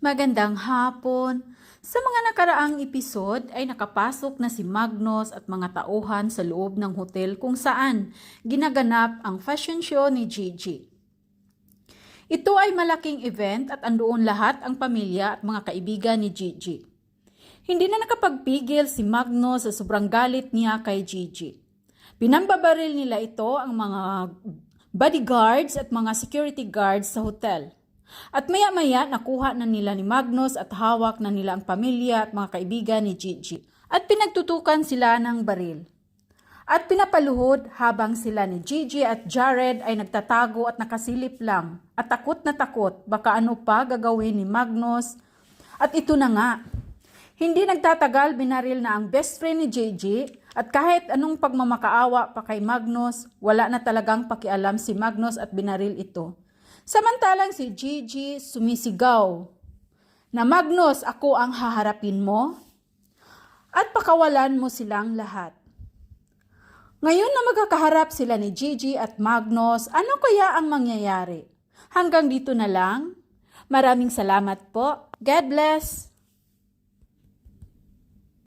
Magandang hapon. Sa mga nakaraang episode ay nakapasok na si Magnus at mga tauhan sa loob ng hotel kung saan ginaganap ang fashion show ni Gigi. Ito ay malaking event at andoon lahat ang pamilya at mga kaibigan ni Gigi. Hindi na nakapagpigil si Magnus sa sobrang galit niya kay Gigi. Pinambabaril nila ito ang mga bodyguards at mga security guards sa hotel. At maya-maya nakuha na nila ni Magnus at hawak na nila ang pamilya at mga kaibigan ni Gigi. At pinagtutukan sila ng baril. At pinapaluhod habang sila ni Gigi at Jared ay nagtatago at nakasilip lang. At takot na takot baka ano pa gagawin ni Magnus. At ito na nga. Hindi nagtatagal binaril na ang best friend ni Gigi at kahit anong pagmamakaawa pa kay Magnus, wala na talagang pakialam si Magnus at binaril ito. Samantalang si Gigi sumisigaw na Magnus, ako ang haharapin mo at pakawalan mo silang lahat. Ngayon na magkakaharap sila ni Gigi at Magnus, ano kaya ang mangyayari? Hanggang dito na lang. Maraming salamat po. God bless!